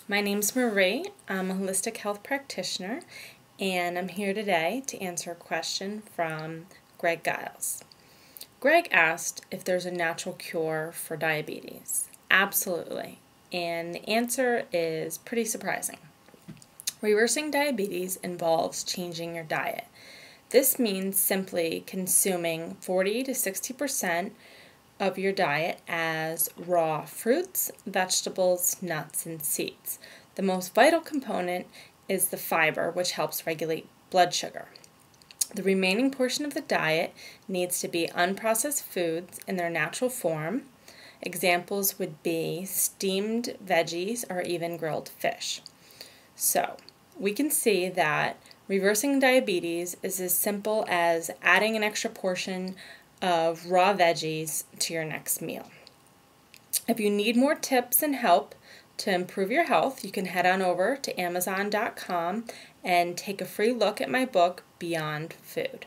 My name's Marie. I'm a holistic health practitioner, and I'm here today to answer a question from Greg Giles. Greg asked if there's a natural cure for diabetes. Absolutely. And the answer is pretty surprising. Reversing diabetes involves changing your diet. This means simply consuming 40 to 60% of your diet as raw fruits, vegetables, nuts, and seeds. The most vital component is the fiber, which helps regulate blood sugar. The remaining portion of the diet needs to be unprocessed foods in their natural form. Examples would be steamed veggies or even grilled fish. So, we can see that reversing diabetes is as simple as adding an extra portion of raw veggies to your next meal. If you need more tips and help to improve your health, you can head on over to Amazon.com and take a free look at my book, Beyond Food.